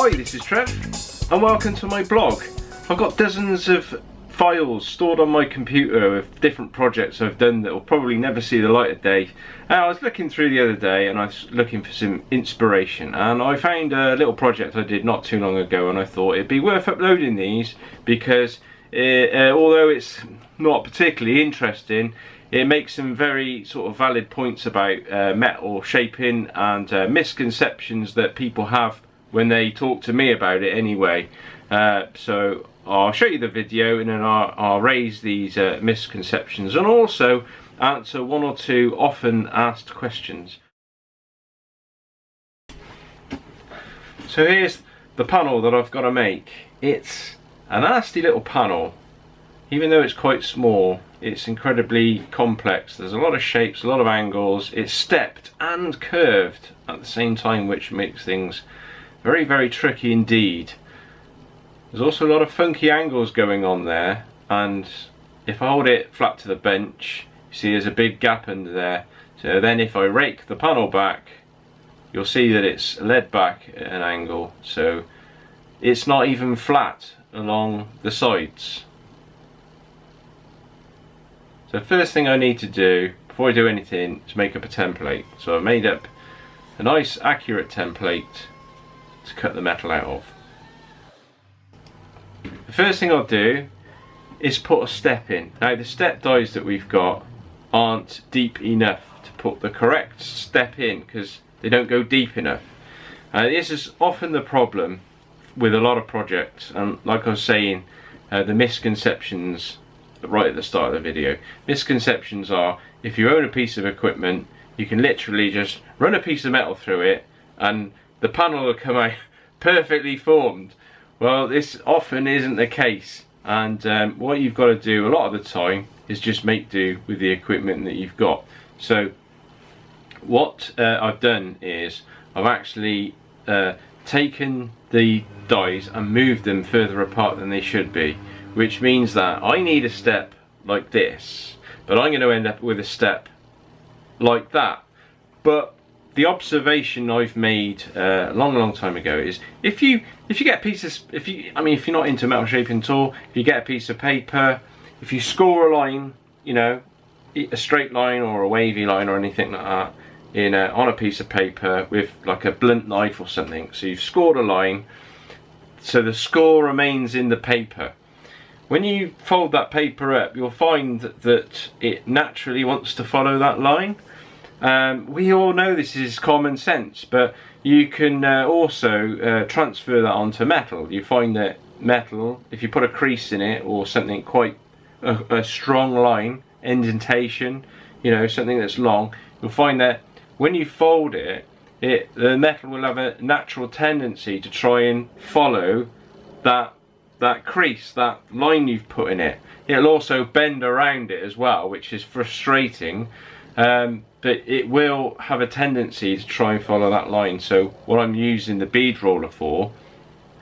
Hi, this is Trev and welcome to my blog. I've got dozens of files stored on my computer of different projects I've done that will probably never see the light of day. I was looking through the other day and I was looking for some inspiration, and I found a little project I did not too long ago, and I thought it'd be worth uploading these because although it's not particularly interesting, it makes some very sort of valid points about metal shaping and misconceptions that people have when they talk to me about it anyway. So I'll show you the video and then I'll raise these misconceptions and also answer one or two often asked questions. So here's the panel that I've got to make. It's a nasty little panel. Even though it's quite small, it's incredibly complex. There's a lot of shapes, a lot of angles. It's stepped and curved at the same time, which makes things very, very tricky indeed. There's also a lot of funky angles going on there, and if I hold it flat to the bench, you see there's a big gap under there. So then if I rake the panel back, you'll see that it's led back at an angle, so it's not even flat along the sides. So first thing I need to do before I do anything is make up a template. So I've made up a nice accurate template to cut the metal out of. The first thing I'll do is put a step in. Now the step dies that we've got aren't deep enough to put the correct step in because they don't go deep enough. This is often the problem with a lot of projects, and like I was saying, the misconceptions right at the start of the video. Misconceptions are, if you own a piece of equipment, you can literally just run a piece of metal through it and the panel will come out perfectly formed. Well, this often isn't the case, and what you've got to do a lot of the time is just make do with the equipment that you've got. So what I've done is I've actually taken the dies and moved them further apart than they should be, which means that I need a step like this, but I'm going to end up with a step like that. But the observation I've made a long time ago is if you get pieces, if you're not into metal shaping at all, if you get a piece of paper, if you score a line, you know, a straight line or a wavy line or anything like that in on a piece of paper with like a blunt knife or something, so you've scored a line, so the score remains in the paper. When you fold that paper up, you'll find that it naturally wants to follow that line. We all know this is common sense, but you can also transfer that onto metal. You find that metal, if you put a crease in it or something quite a strong line, indentation, you know, something that's long, you'll find that when you fold it, the metal will have a natural tendency to try and follow that crease, that line you've put in it. It'll also bend around it as well, which is frustrating, but it will have a tendency to try and follow that line. So what I'm using the bead roller for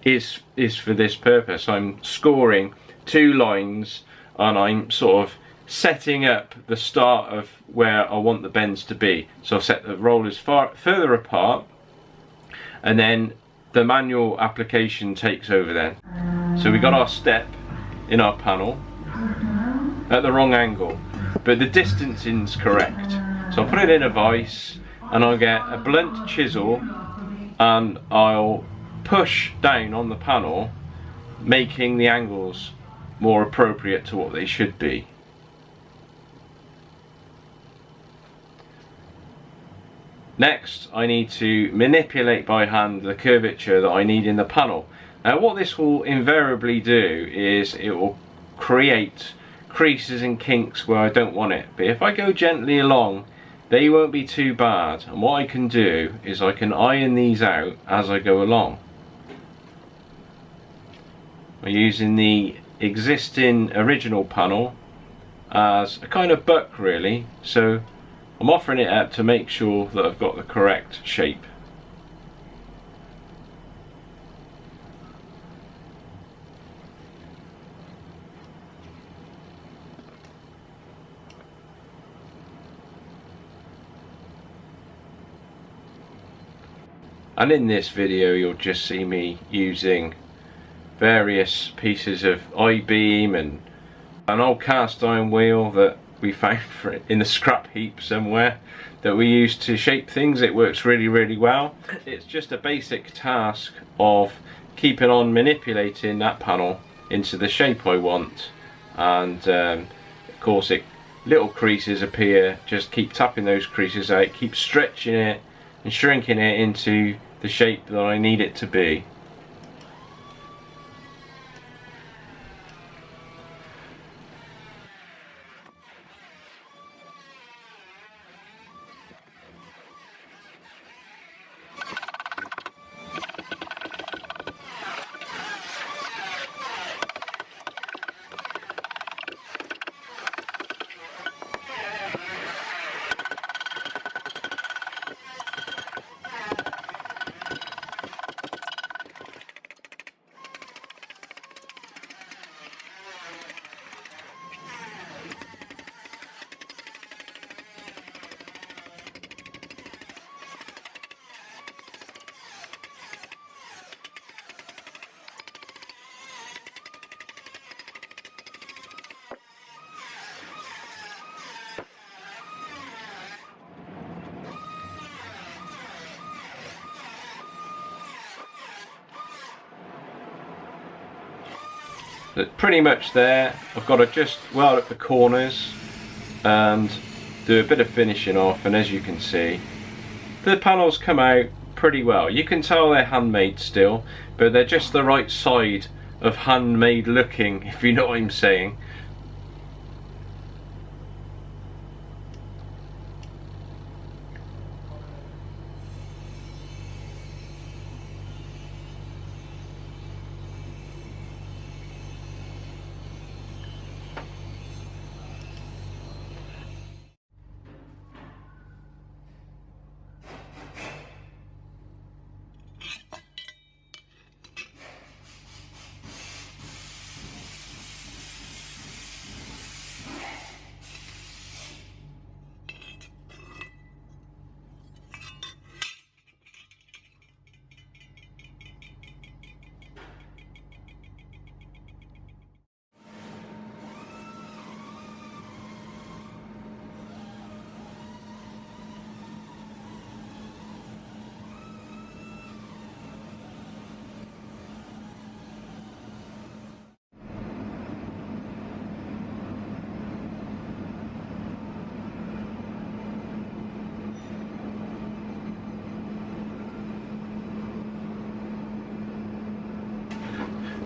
is for this purpose. I'm scoring two lines and I'm sort of setting up the start of where I want the bends to be. So I'll set the rollers further apart, and then the manual application takes over then. So we got our step in our panel at the wrong angle, but the distancing's correct. So I'll put it in a vise and I'll get a blunt chisel and I'll push down on the panel, making the angles more appropriate to what they should be. Next, I need to manipulate by hand the curvature that I need in the panel. Now what this will invariably do is it will create creases and kinks where I don't want it, but if I go gently along, they won't be too bad, and what I can do is I can iron these out as I go along. I'm using the existing original panel as a kind of buck really, so I'm offering it up to make sure that I've got the correct shape. And in this video you'll just see me using various pieces of I-beam and an old cast iron wheel that we found in the scrap heap somewhere that we use to shape things. It works really well. It's just a basic task of keeping on manipulating that panel into the shape I want, and of course little creases appear. Just keep tapping those creases out, keep stretching it and shrinking it into the shape that I need it to be. But pretty much there. I've got to just weld up the corners and do a bit of finishing off, and as you can see, the panels come out pretty well. You can tell they're handmade still, but they're just the right side of handmade looking, if you know what I'm saying.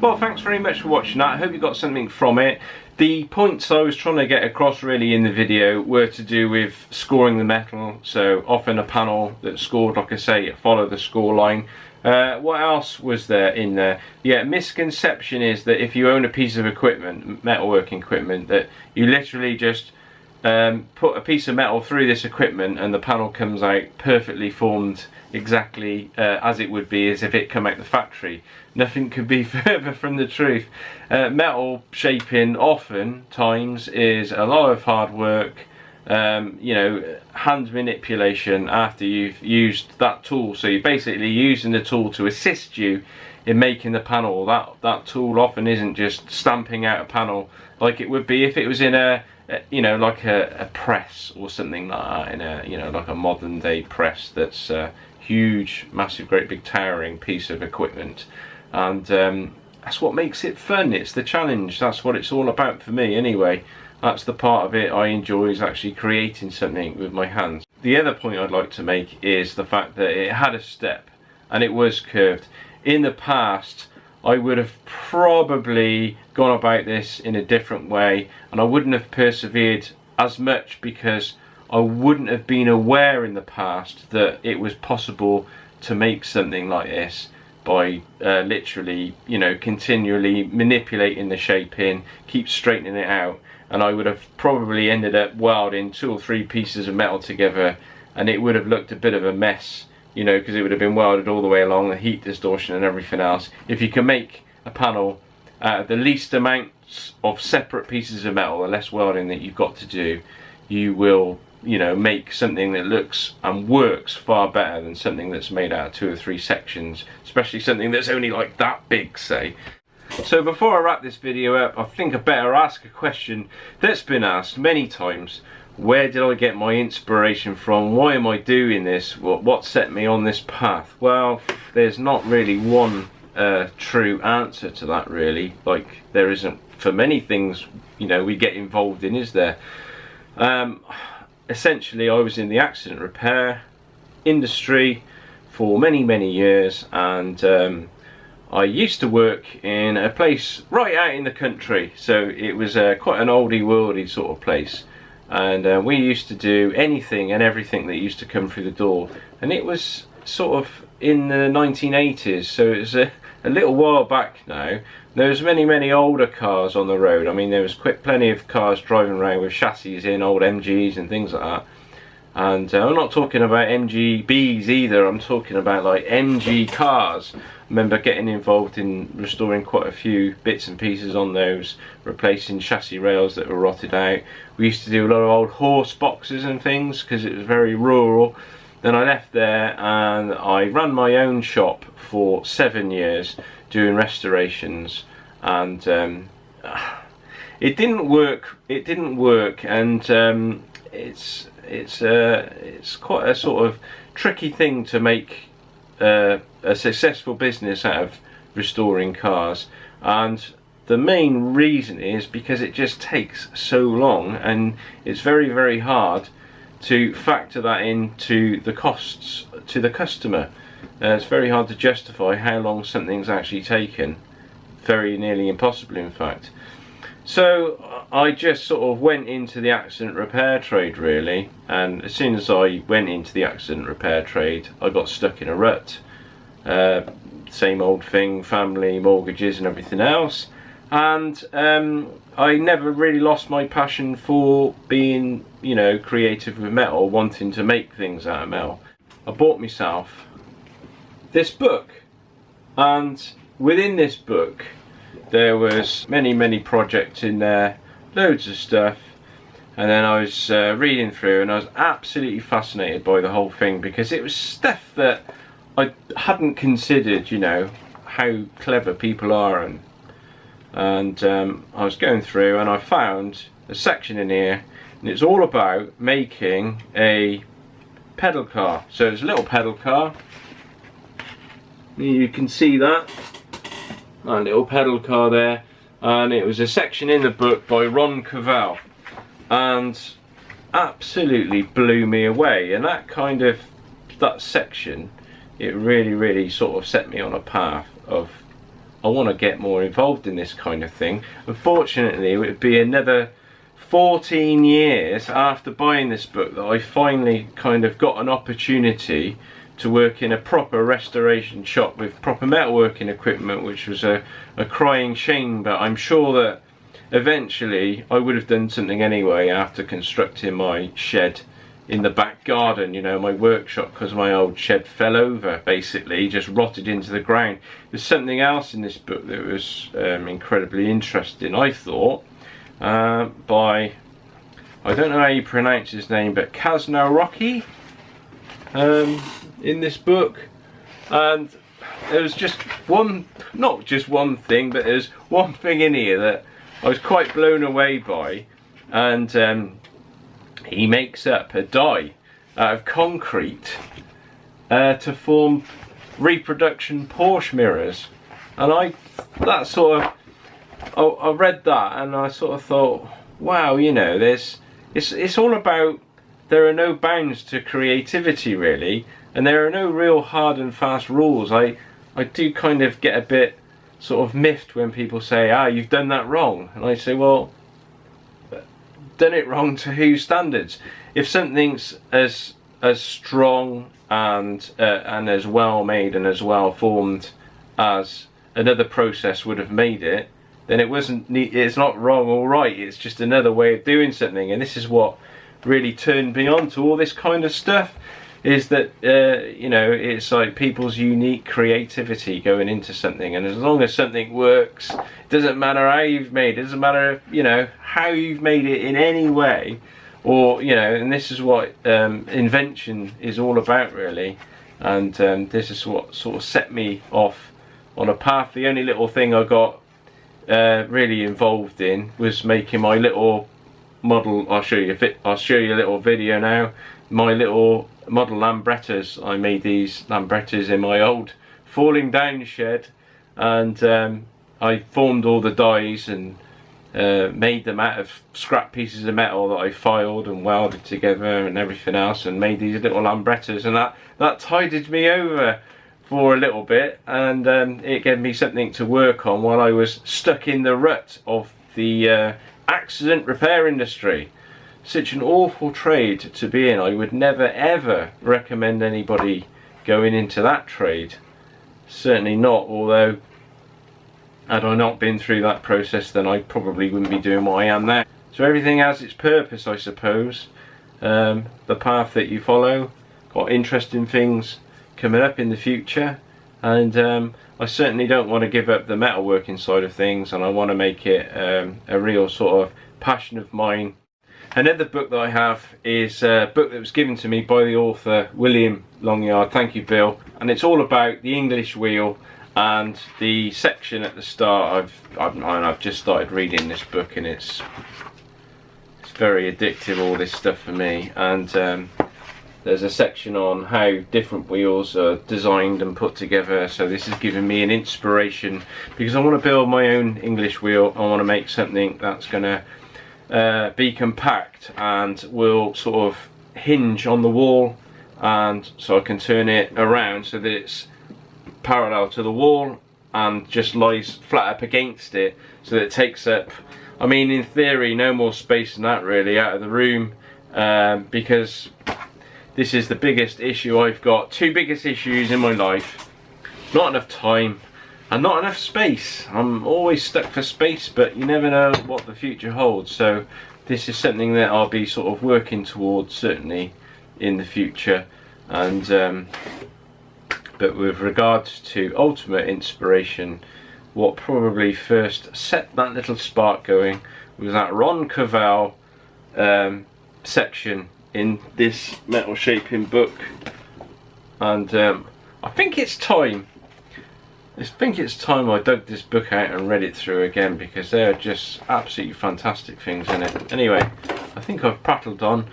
Well, thanks very much for watching that. I hope you got something from it. The points I was trying to get across really in the video were to do with scoring the metal. So often a panel that's scored, like I say, follow the score line. What else was there in there? Yeah, misconception is that if you own a piece of equipment, metalworking equipment, that you literally just put a piece of metal through this equipment and the panel comes out perfectly formed, exactly as it would be as if it come out the factory. Nothing could be further from the truth. Metal shaping often times is a lot of hard work, you know, hand manipulation after you've used that tool. So you're basically using the tool to assist you in making the panel. That tool often isn't just stamping out a panel like it would be if it was in a you know, like a press or something like that, in a, you know, like a modern day press that's a huge, massive, great big towering piece of equipment. And that's what makes it fun. It's the challenge. That's what it's all about for me anyway. That's the part of it I enjoy, is actually creating something with my hands. The other point I'd like to make is the fact that it had a step and it was curved. In the past I would have probably gone about this in a different way, and I wouldn't have persevered as much because I wouldn't have been aware in the past that it was possible to make something like this by literally, you know, continually manipulating the shape in, keep straightening it out. And I would have probably ended up welding 2 or 3 pieces of metal together, and it would have looked a bit of a mess, you know, because it would have been welded all the way along, the heat distortion and everything else. If you can make a panel out of the least amounts of separate pieces of metal, the less welding that you've got to do, you will you know, make something that looks and works far better than something that's made out of 2 or 3 sections, especially something that's only like that big, say. So before I wrap this video up, I think I better ask a question that's been asked many times. Where did I get my inspiration from? Why am I doing this? What set me on this path? Well, there's not really one true answer to that, really, like there isn't for many things, you know, we get involved in, is there? Essentially, I was in the accident repair industry for many years, and I used to work in a place right out in the country, so it was quite an oldie worldy sort of place, and we used to do anything and everything that used to come through the door, and it was sort of in the 1980s, so it was a little while back now. There was many either cars on the road. I mean, there was plenty of cars driving around with chassis in, old MGs and things like that. And I'm not talking about MGBs either, I'm talking about like MG cars. I remember getting involved in restoring quite a few bits and pieces on those, replacing chassis rails that were rotted out. We used to do a lot of old horse boxes and things because it was very rural. Then I left there and I ran my own shop for 7 years doing restorations, and it didn't work, and it's quite a sort of tricky thing to make a successful business out of restoring cars, and the main reason is because it just takes so long, and it's very hard to factor that into the costs to the customer. It's very hard to justify how long something's actually taken, very nearly impossible in fact. So I just sort of went into the accident repair trade, really, and as soon as I went into the accident repair trade I got stuck in a rut. Same old thing, family, mortgages and everything else, and I never really lost my passion for being, you know, creative with metal, wanting to make things out of metal. I bought myself this book, and within this book there was many projects in there, loads of stuff, and then I was reading through and I was absolutely fascinated by the whole thing, because it was stuff that I hadn't considered, you know, how clever people are, and I was going through and I found a section in here, and it's all about making a pedal car. So it's a little pedal car, you can see that, a little pedal car there, and it was a section in the book by Ron Cavell, and absolutely blew me away. And that section, it really sort of set me on a path of, I want to get more involved in this kind of thing. Unfortunately, it would be another 14 years after buying this book that I finally kind of got an opportunity to work in a proper restoration shop with proper metalworking equipment, which was a crying shame, but I'm sure that eventually I would have done something anyway after constructing my shed in the back garden, you know, my workshop, because my old shed fell over, basically just rotted into the ground. There's something else in this book that was incredibly interesting, I thought, by, I don't know how you pronounce his name, but Kaznarocki, in this book. And there was just not just one thing, but there's one thing in here that I was quite blown away by, and he makes up a die out of concrete to form reproduction Porsche mirrors. And I read that and I sort of thought, wow, you know, it's all about, there are no bounds to creativity really, and there are no real hard and fast rules. I do kind of get a bit sort of miffed when people say, you've done that wrong, and I say, well, done it wrong to whose standards? If something's as strong and as well made and as well formed as another process would have made it, then it's not wrong or right, it's just another way of doing something. And this is what really turned me on to all this kind of stuff, is that you know, it's like people's unique creativity going into something, and as long as something works, it doesn't matter how you've made it, doesn't matter, you know, how you've made it in any way, or you know, and this is what invention is all about really. And this is what sort of set me off on a path. The only little thing I got really involved in was making my little model. I'll show you a little video now. My little model Lambrettas. I made these Lambrettas in my old falling down shed, and I formed all the dies and made them out of scrap pieces of metal that I filed and welded together and everything else, and made these little Lambrettas, and that tided me over for a little bit, and it gave me something to work on while I was stuck in the rut of the accident repair industry. Such an awful trade to be in. I would never ever recommend anybody going into that trade. Certainly not, although had I not been through that process, then I probably wouldn't be doing what I am now. So everything has its purpose, I suppose. The path that you follow, got interesting things coming up in the future, and I certainly don't want to give up the metalworking side of things, and I want to make it a real sort of passion of mine. Another book that I have is a book that was given to me by the author William Longyard. Thank you, Bill. And it's all about the English wheel, and the section at the start. I've just started reading this book, and it's very addictive, all this stuff for me. And there's a section on how different wheels are designed and put together. So this is giving me an inspiration, because I want to build my own English wheel. I want to make something that's going to be compact and will sort of hinge on the wall, and so I can turn it around so that it's parallel to the wall and just lies flat up against it, so that it takes up, I mean, in theory, no more space than that really out of the room, because this is the biggest issue I've got. Two biggest issues in my life: not enough time and not enough space. I'm always stuck for space, but you never know what the future holds. So this is something that I'll be sort of working towards, certainly in the future. And but with regards to ultimate inspiration, what probably first set that little spark going was that Ron Cavell section in this metal shaping book. And I think it's time I dug this book out and read it through again, because there are just absolutely fantastic things in it. Anyway, I think I've prattled on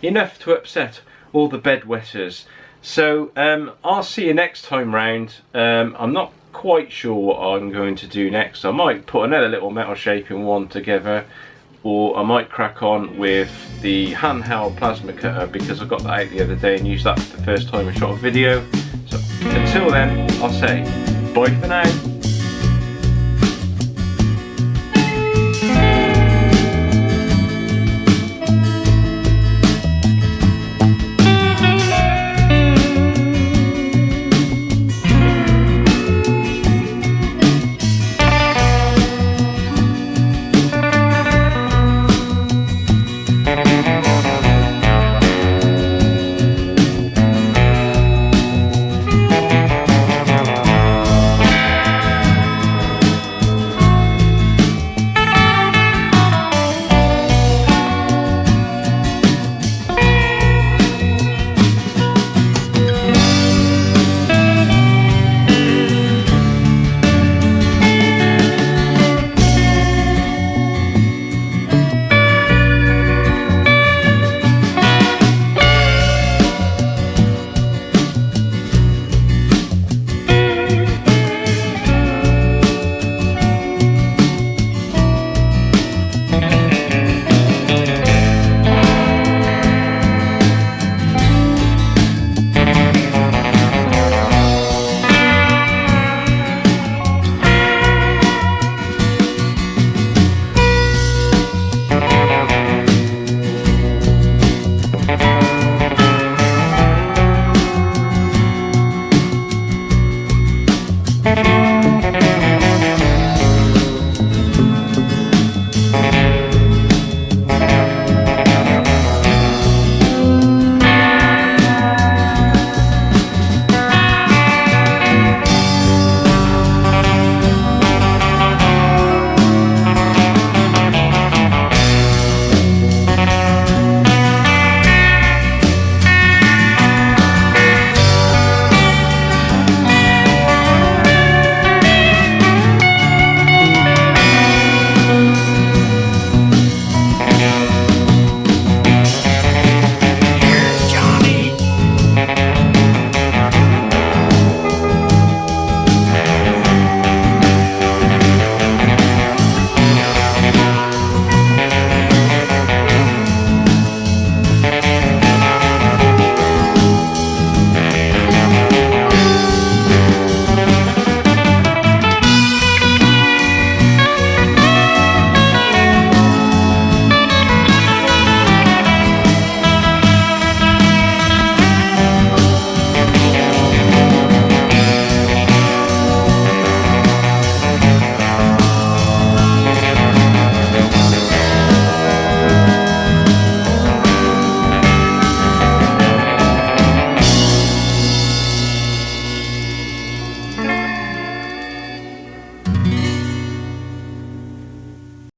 enough to upset all the bedwetters. So I'll see you next time round. I'm not quite sure what I'm going to do next. I might put another little metal shaping one together, or I might crack on with the handheld plasma cutter, because I got that out the other day and used that for the first time I shot a video. So until then, I'll say bye for now.